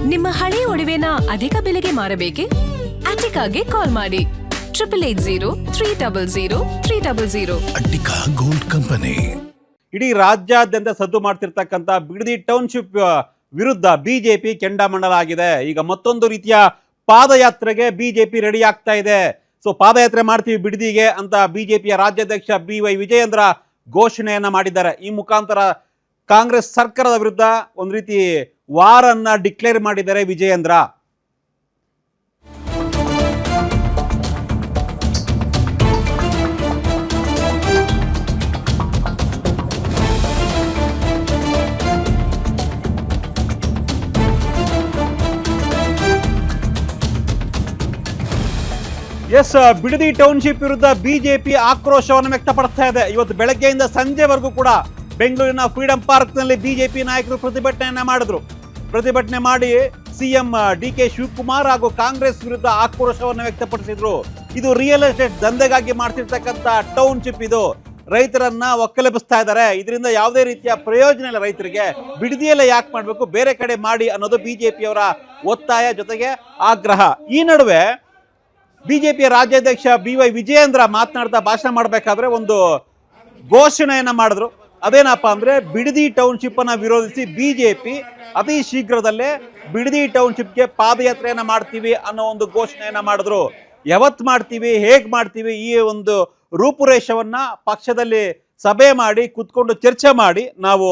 ನಿಮ್ಮ ಹಳೆ ಒಡವೆನ ಅಧಿಕ ಬೆಲೆಗೆ ಮಾರಬೇಕೆ? ಅಟಿಕಾಗೆ ಕಾಲ್ ಮಾಡಿ 8880 ಅಟ್ಟಿಕಾ ಗೋಲ್ಡ್ ಕಂಪನಿ. ಇಡೀ ರಾಜ್ಯಾದ್ಯಂತ ಸದ್ದು ಮಾಡ್ತಿರ್ತಕ್ಕಂಥ ಬಿಡದಿ ಟೌನ್ಶಿಪ್ ವಿರುದ್ಧ ಬಿಜೆಪಿ ಕೆಂಡಾಮಂಡಲ ಆಗಿದೆ. ಈಗ ಮತ್ತೊಂದು ರೀತಿಯ ಪಾದಯಾತ್ರೆಗೆ ಬಿಜೆಪಿ ರೆಡಿ ಆಗ್ತಾ ಇದೆ. ಸೊ ಪಾದಯಾತ್ರೆ ಮಾಡ್ತೀವಿ ಬಿಡದಿಗೆ ಅಂತ ಬಿಜೆಪಿಯ ರಾಜ್ಯಾಧ್ಯಕ್ಷ BY ವಿಜಯೇಂದ್ರ ಘೋಷಣೆಯನ್ನ ಮಾಡಿದ್ದಾರೆ. ಈ ಮುಖಾಂತರ ಕಾಂಗ್ರೆಸ್ ಸರ್ಕಾರದ ವಿರುದ್ಧ ಒಂದು ರೀತಿ ವಾರನ್ನ ಡಿಕ್ಲೇರ್ ಮಾಡಿದ್ದಾರೆ ವಿಜಯೇಂದ್ರ. ಎಸ್, ಬಿಡದಿ ಟೌನ್ಶಿಪ್ ವಿರುದ್ಧ ಬಿಜೆಪಿ ಆಕ್ರೋಶವನ್ನು ವ್ಯಕ್ತಪಡಿಸ್ತಾ ಇದೆ. ಇವತ್ತು ಬೆಳಗ್ಗೆಯಿಂದ ಸಂಜೆವರೆಗೂ ಕೂಡ ಬೆಂಗಳೂರಿನ ಫ್ರೀಡಂ ಪಾರ್ಕ್ ನಲ್ಲಿ ಬಿಜೆಪಿ ನಾಯಕರು ಪ್ರತಿಭಟನೆಯನ್ನ ಮಾಡಿದ್ರು. ಪ್ರತಿಭಟನೆ ಮಾಡಿ ಸಿಎಂ DK ಶಿವಕುಮಾರ್ ಹಾಗೂ ಕಾಂಗ್ರೆಸ್ ವಿರುದ್ಧ ಆಕ್ರೋಶವನ್ನು ವ್ಯಕ್ತಪಡಿಸಿದ್ರು. ಇದು ರಿಯಲ್ ಎಸ್ಟೇಟ್ ದಂಧೆಗಾಗಿ ಮಾಡ್ತಿರ್ತಕ್ಕಂಥ ಟೌನ್ಶಿಪ್, ಇದು ರೈತರನ್ನ ಒಕ್ಕಲೆಬ್ಬಿಸ್ತಾ ಇದ್ದಾರೆ. ಇದರಿಂದ ಯಾವುದೇ ರೀತಿಯ ಪ್ರಯೋಜನ ಇಲ್ಲ ರೈತರಿಗೆ. ಬಿಡದಿಯಲ್ಲೇ ಯಾಕೆ ಮಾಡಬೇಕು, ಬೇರೆ ಕಡೆ ಮಾಡಿ ಅನ್ನೋದು ಬಿಜೆಪಿಯವರ ಒತ್ತಾಯ ಜೊತೆಗೆ ಆಗ್ರಹ. ಈ ನಡುವೆ ಬಿಜೆಪಿಯ ರಾಜ್ಯಾಧ್ಯಕ್ಷ BY ವಿಜಯೇಂದ್ರ ಮಾತನಾಡ್ತಾ ಭಾಷಣ ಮಾಡಬೇಕಾದ್ರೆ ಒಂದು ಘೋಷಣೆಯನ್ನ ಮಾಡಿದ್ರು. ಅದೇನಪ್ಪ ಅಂದ್ರೆ, ಬಿಡದಿ ಟೌನ್ಶಿಪ್ ಅನ್ನ ವಿರೋಧಿಸಿ ಬಿಜೆಪಿ ಅತಿ ಶೀಘ್ರದಲ್ಲೇ ಬಿಡದಿ ಟೌನ್ಶಿಪ್ಗೆ ಪಾದಯಾತ್ರೆಯನ್ನ ಮಾಡ್ತೀವಿ ಅನ್ನೋ ಒಂದು ಘೋಷಣೆಯನ್ನ ಮಾಡಿದ್ರು. ಯಾವತ್ತು ಮಾಡ್ತೀವಿ, ಹೇಗ್ ಮಾಡ್ತೀವಿ, ಈ ಒಂದು ರೂಪುರೇಷವನ್ನ ಪಕ್ಷದಲ್ಲಿ ಸಭೆ ಮಾಡಿ ಕುತ್ಕೊಂಡು ಚರ್ಚೆ ಮಾಡಿ ನಾವು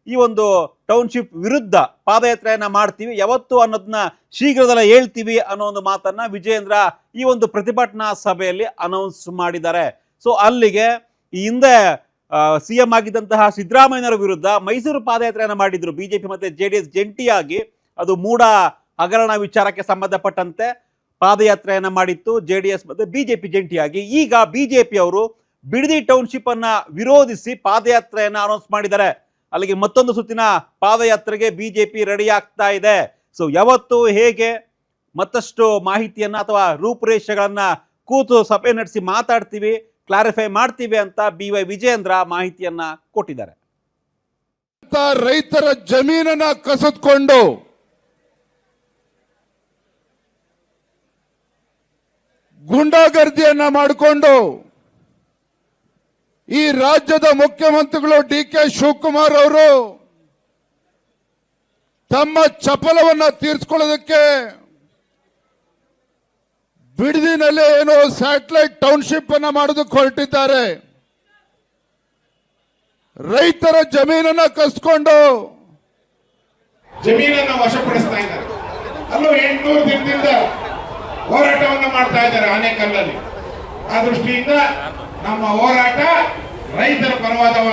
ಈ ಒಂದು ಟೌನ್ಶಿಪ್ ವಿರುದ್ಧ ಪಾದಯಾತ್ರೆಯನ್ನ ಮಾಡ್ತೀವಿ, ಯಾವತ್ತು ಅನ್ನೋದನ್ನ ಶೀಘ್ರದಲ್ಲೇ ಹೇಳ್ತೀವಿ ಅನ್ನೋ ಒಂದು ಮಾತನ್ನ ವಿಜಯೇಂದ್ರ ಈ ಒಂದು ಪ್ರತಿಭಟನಾ ಸಭೆಯಲ್ಲಿ ಅನೌನ್ಸ್ ಮಾಡಿದ್ದಾರೆ. ಸೊ ಅಲ್ಲಿಗೆ ಈ ಹಿಂದೆ CM ಆಗಿದ್ದಂತಹ ಸಿದ್ದರಾಮಯ್ಯನವರ ವಿರುದ್ಧ ಮೈಸೂರು ಪಾದಯಾತ್ರೆಯನ್ನ ಮಾಡಿದ್ರು ಬಿಜೆಪಿ ಮತ್ತೆ JDS ಜಂಟಿಯಾಗಿ. ಅದು ಮೂಡ ಹಗರಣ ವಿಚಾರಕ್ಕೆ ಸಂಬಂಧಪಟ್ಟಂತೆ ಪಾದಯಾತ್ರೆಯನ್ನ ಮಾಡಿತ್ತು JDS ಮತ್ತೆ ಬಿಜೆಪಿ ಜಂಟಿಯಾಗಿ. ಈಗ ಬಿಜೆಪಿ ಅವರು ಬಿಡದಿ ಟೌನ್ಶಿಪ್ ಅನ್ನ ವಿರೋಧಿಸಿ ಪಾದಯಾತ್ರೆಯನ್ನ ಅನೌನ್ಸ್ ಮಾಡಿದ್ದಾರೆ. ಅಲ್ಲಿಗೆ ಮತ್ತೊಂದು ಸುತ್ತಿನ ಪಾದಯಾತ್ರೆಗೆ ಬಿಜೆಪಿ ರೆಡಿ ಆಗ್ತಾ ಇದೆ. ಸೊ ಯಾವತ್ತು, ಹೇಗೆ, ಮತ್ತಷ್ಟು ಮಾಹಿತಿಯನ್ನ ಅಥವಾ ರೂಪುರೇಷೆಗಳನ್ನ ಕೂತು ಸಭೆ ನಡೆಸಿ ಮಾತಾಡ್ತೀವಿ, ಕ್ಲಾರಿಫೈ ಮಾಡ್ತೀವಿ ಅಂತ BY ವಿಜಯೇಂದ್ರ ಮಾಹಿತಿಯನ್ನ ಕೊಟ್ಟಿದ್ದಾರೆ. ರೈತರ ಜಮೀನನ್ನ ಕಸಿದುಕೊಂಡು ಗುಂಡಾಗರ್ದಿಯನ್ನ ಮಾಡಿಕೊಂಡು ಈ ರಾಜ್ಯದ ಮುಖ್ಯಮಂತ್ರಿಗಳು DK ಶಿವಕುಮಾರ್ ಅವರು ತಮ್ಮ ಚಪಲವನ್ನ ತೀರಿಸಿಕೊಳ್ಳೋದಕ್ಕೆ ಬಿಡದಿನಲ್ಲಿ ಏನೋ ಸ್ಯಾಟಲೈಟ್ ಟೌನ್ಶಿಪ್ ಅನ್ನ ಮಾಡೋದಕ್ಕೆ ಹೊರಟಿದ್ದಾರೆ. ರೈತರ ಜಮೀನನ್ನ ಕಸ್ಕೊಂಡು ಜಮೀನನ್ನ ವಶಪಡಿಸ್ತಾ ಇದ್ದಾರೆ. ಅಲ್ಲೂ 800 ದಿನದಿಂದ ಹೋರಾಟವನ್ನು ಮಾಡ್ತಾ ಇದ್ದಾರೆ ಆನೇಕಲ್ಲಲ್ಲಿ. ಆ ದೃಷ್ಟಿಯಿಂದ ನಮ್ಮ ಹೋರಾಟ ರೈತರ ಪರವಾದ